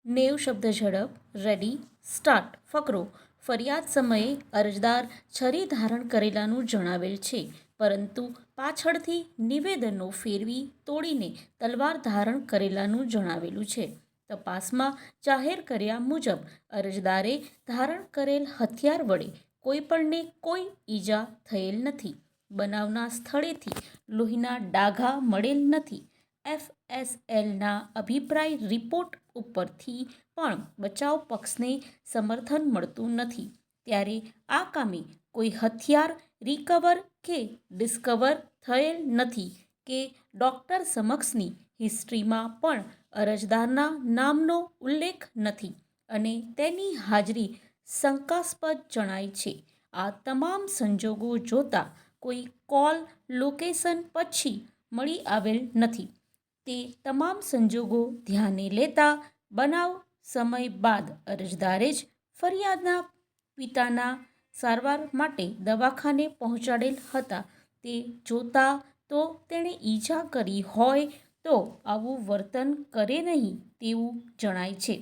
નેવ શબ્દ ઝડપ રેડી સ્ટાર્ટ ફકરો ફરિયાદ સમયે અરજદાર છરી ધારણ કરેલાનું જણાવેલ છે, પરંતુ પાછળથી નિવેદનો ફેરવી તોડીને તલવાર ધારણ કરેલાનું જણાવેલું છે. તપાસમાં જાહેર કર્યા મુજબ અરજદારે ધારણ કરેલ હથિયાર વડે કોઈપણને કોઈ ઈજા થયેલ નથી. બનાવના સ્થળેથી લોહીના ડાઘા મળેલ નથી. FSLના અભિપ્રાય રિપોર્ટ ઉપરથી પણ બચાવ પક્ષને સમર્થન મળતું નથી. ત્યારે આ કામે કોઈ હથિયાર રિકવર કે ડિસ્કવર થયેલ નથી કે ડોક્ટર સમક્ષની હિસ્ટ્રીમાં પણ અરજદારના નામનો ઉલ્લેખ નથી અને તેની હાજરી શંકાસ્પદ જણાય છે. આ તમામ સંજોગો જોતા કોઈ કોલ લોકેશન પછી મળી આવેલ નથી. તે તમામ સંજોગો ધ્યાને લેતા બનાવ સમય બાદ અરજદારે જ ફરિયાદના પિતાના સારવાર માટે દવાખાને પહોંચાડેલ હતા. તે જોતા તો તેણે ઈજા કરી હોય તો આવું વર્તન કરે નહીં તેવું જણાય છે.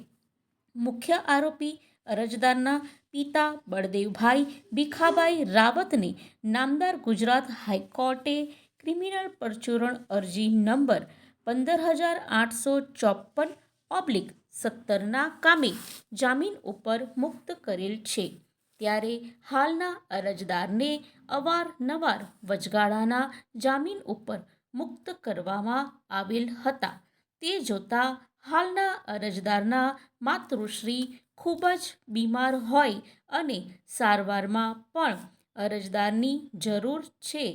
મુખ્ય આરોપી અરજદારના પિતા બળદેવભાઈ ભીખાભાઈ રાવતને નામદાર ગુજરાત હાઈકોર્ટે ક્રિમિનલ પરચુરણ અરજી નંબર 15,854/17ના કામે જામીન ઉપર મુક્ત કરેલ છે. ત્યારે હાલના અરજદારને અવારનવાર વચગાળાના જામીન ઉપર મુક્ત કરવામાં આવેલ હતા. તે જોતા હાલના અરજદારના માતૃશ્રી ખૂબ જ બીમાર હોય અને સારવારમાં પણ અરજદારની જરૂર છે.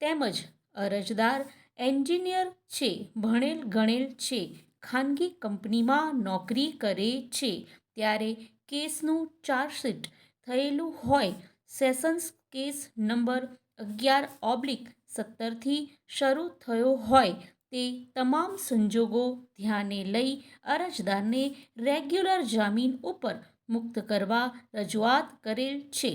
તેમજ અરજદાર એન્જિનિયર છે, ભણેલ ગણેલ છે, ખાનગી કંપનીમાં નોકરી કરે છે. ત્યારે કેસનું ચાર્જશીટ થયેલું હોય સેશન્સ કેસ નંબર 11/17થી શરૂ થયો હોય તે તમામ સંજોગો ધ્યાને લઈ અરજદારને રેગ્યુલર જામીન ઉપર મુક્ત કરવા રજૂઆત કરેલ છે.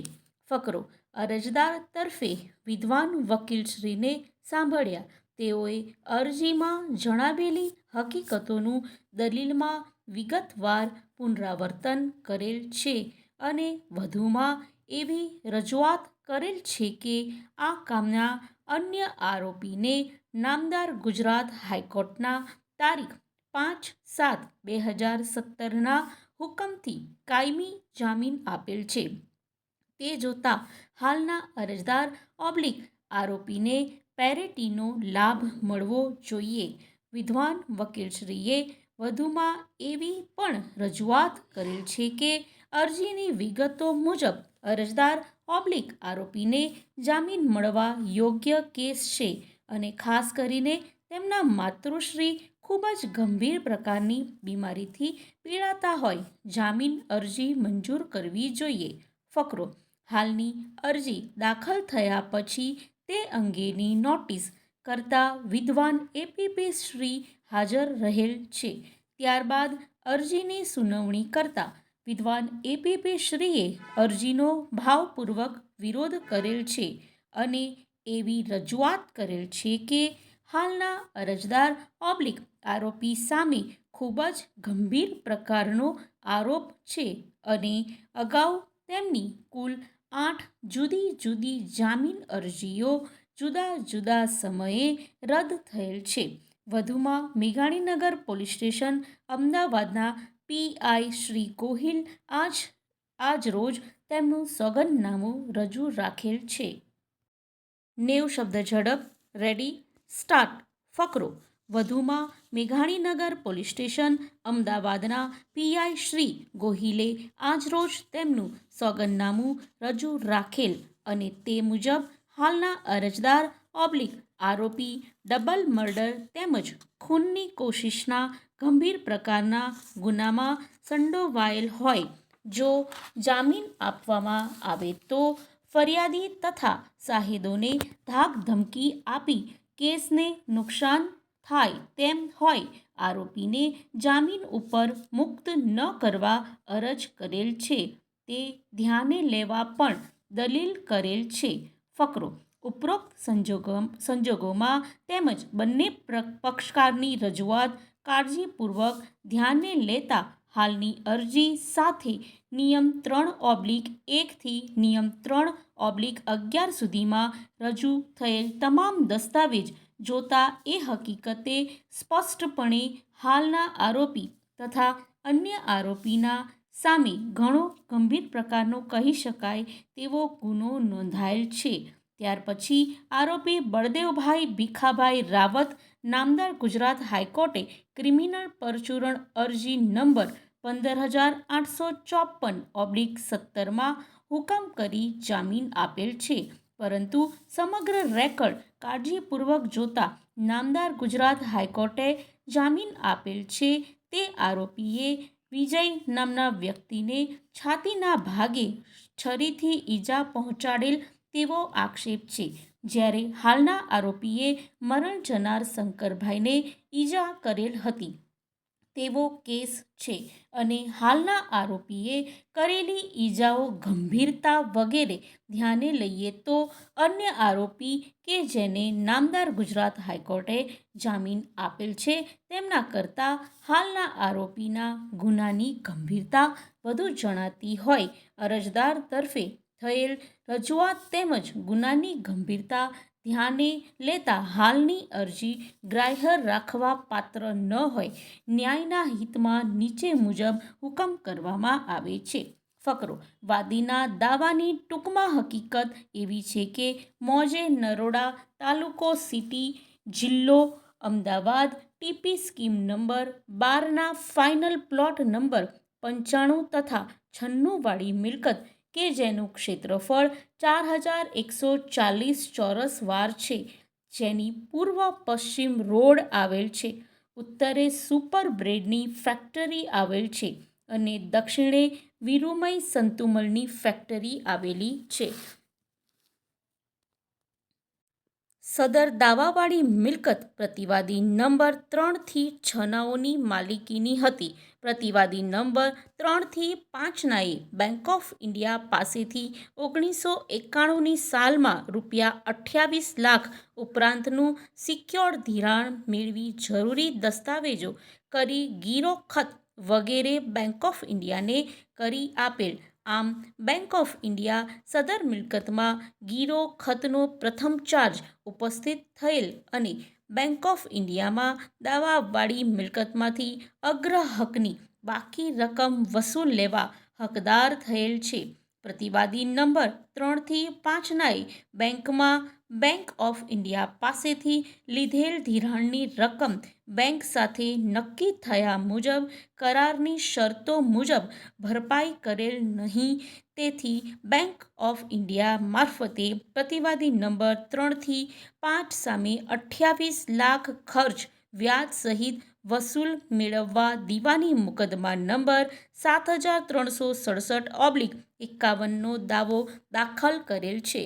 ફકરો અરજદાર તરફે વિદ્વાન વકીલશ્રીને સાંભળ્યા. તેઓએ અરજીમાં જણાવેલી હકીકતોનું દલીલમાં વિગતવાર પુનરાવર્તન કરેલ છે અને વધુમાં એવી રજૂઆત કરેલ છે કે આ કામના અન્ય આરોપીને નામદાર ગુજરાત હાઈકોર્ટના તારીખ 5/7/2017ના હુકમથી કાયમી જામીન આપેલ છે. તે જોતા હાલના અરજદાર આરોપીને પેરેટીનો લાભ મળવો જોઈએ. વિદ્વાન વકીલશ્રીએ વધુમાં એવી પણ રજૂઆત કરેલ છે કે અરજીની વિગતો મુજબ અરજદાર આરોપીને જામીન મળવા યોગ્ય કેસ છે અને ખાસ કરીને તેમના માતૃશ્રી ખૂબ જ ગંભીર પ્રકારની બીમારીથી પીડાતા હોય જામીન અરજી મંજૂર કરવી જોઈએ. ફકરો હાલની અરજી દાખલ થયા પછી તે અંગેની નોટિસ કરતા વિદ્વાન એપીપી શ્રી હાજર રહેલ છે. ત્યારબાદ અરજીની સુનાવણી કરતા વિદ્વાન એપીપી શ્રીએ અરજીનો ભાવપૂર્વક વિરોધ કરેલ છે અને એવી રજૂઆત કરેલ છે કે હાલના અરજદાર આરોપી સામે ખૂબ જ ગંભીર પ્રકારનો આરોપ છે અને અગાઉ તેમની કુલ 8 જુદી જુદી જામીન અરજીઓ જુદા જુદા સમયે રદ થયેલ છે. વધુમાં મેઘાણીનગર પોલીસ સ્ટેશન અમદાવાદના પીઆઈ શ્રી ગોહિલ આજ રોજ તેમનું સોગંદનામું રજૂ રાખેલ છે. નેવ શબ્દ ઝડપ રેડી સ્ટાર્ટ ફકરો વધુમાં મેઘાણીનગર પોલીસ સ્ટેશન અમદાવાદના પીઆઈ શ્રી ગોહિલે આજરોજ તેમનું સોગંદનામું રજૂ રાખેલ અને તે મુજબ હાલના અરજદાર આરોપી ડબલ મર્ડર તેમજ ખૂનની કોશિશના ગંભીર પ્રકારના ગુનામાં સંડોવાયેલ હોય. જો જામીન આપવામાં આવે તો ફરિયાદી તથા સાહિદોને ધાક ધમકી આપી કેસને નુકસાન થાય તેમ હોય આરોપીને જામીન ઉપર મુક્ત ન કરવા અરજ કરેલ છે. તે ધ્યાને લેવા પણ દલીલ કરેલ છે. ફકરો ઉપરોક્ત સંજોગોમાં તેમજ બંને પક્ષકારની રજૂઆત કાળજીપૂર્વક ધ્યાને લેતા હાલની અરજી સાથે નિયમ 3/1થી નિયમ 3/11 સુધીમાં રજૂ થયેલ તમામ દસ્તાવેજ જોતા એ હકીકતે સ્પષ્ટપણે હાલના આરોપી તથા અન્ય આરોપીના સામે ઘણો ગંભીર પ્રકારનો કહી શકાય તેવો ગુનો નોંધાયેલ છે. ત્યાર પછી આરોપી બળદેવભાઈ ભીખાભાઈ રાવત નામદાર ગુજરાત હાઈકોર્ટે ક્રિમિનલ પરચુરણ અરજી નંબર 15,854/17માં હુકમ કરી જામીન આપેલ છે. પરંતુ સમગ્ર રેકર્ડ કાળજીપૂર્વક જોતા નામદાર ગુજરાત હાઈકોર્ટે જામીન આપેલ છે તે આરોપીએ વિજય નામના વ્યક્તિને છાતીના ભાગે છરીથી ઈજા પહોંચાડેલ તેવો આક્ષેપ છે. જ્યારે હાલના આરોપીએ મરણ જનાર શંકરભાઈને ઈજા કરેલ હતી તેવો કેસ છે અને હાલના આરોપીએ કરેલી ઈજાઓ ગંભીરતા વગેરે ધ્યાને લઈએ તો અન્ય આરોપી કે જેને નામદાર ગુજરાત હાઈકોર્ટે જામીન આપેલ છે તેમના કરતાં હાલના આરોપીના ગુનાની ગંભીરતા વધુ જણાતી હોય અરજદાર તરફે થયેલ રજૂઆત તેમજ ગુનાની ગંભીરતા ધ્યાને લેતા હાલની અરજી ગ્રાહ્ય રાખવા પાત્ર ન હોય ન્યાયના હિતમાં નીચે મુજબ હુકમ કરવામાં આવે છે. ફકરો: વાદીના દાવાની ટૂંકમાં હકીકત એવી છે કે મોજે નરોડા, તાલુકો સિટી, જિલ્લો અમદાવાદ, ટીપી સ્કીમ નંબર 12ના ફાઇનલ પ્લોટ નંબર 95 તથા 96 વાળી મિલકત કે જેનું ક્ષેત્રફળ 4140 ચોરસ વાર છે, જેની પૂર્વ પશ્ચિમ રોડ આવેલ છે, ઉત્તરે સુપર બ્રેડની ફેક્ટરી આવેલ છે અને દક્ષિણે વીરુમય સંતુમલની ફેક્ટરી આવેલી છે. સદર દાવાવાળી મિલકત પ્રતિવાદી નંબર 3થી 6નાઓની માલિકીની હતી. પ્રતિવાદી નંબર 3થી 5નાએ બેંક ઓફ ઇન્ડિયા પાસેથી 1991ની સાલમાં રૂ28 લાખ ઉપરાંતનું સિક્યોર્ડ ધિરાણ મેળવી જરૂરી દસ્તાવેજો કરી ગીરો ખત વગેરે બેંક ઓફ ઇન્ડિયાને કરી આપેલ. આમ બેંક ઓફ ઇન્ડિયા સદર મિલકતમાં ગીરો ખતનો પ્રથમ ચાર્જ ઉપસ્થિત થયેલ અને બેંક ઓફ ઇન્ડિયામાં દાવાવાળી મિલકતમાંથી અગ્ર હકની બાકી રકમ વસૂલ લેવા હકદાર થયેલ છે. પ્રતિવાદી નંબર 3થી 5નાએ બેંક ઓફ ઇન્ડિયા પાસેથી લીધેલ ધિરાણની રકમ બેંક સાથે નક્કી થયા મુજબ કરારની શરતો મુજબ ભરપાઈ કરેલ નહીં, તેથી બેંક ઓફ ઇન્ડિયા મારફતે પ્રતિવાદી નંબર 3થી 5 સામે 28 લાખ ખર્ચ વ્યાજ સહિત વસૂલ મેળવવા દીવાની મુકદ્દમા નંબર 7367/51નો દાવો દાખલ કરેલ છે.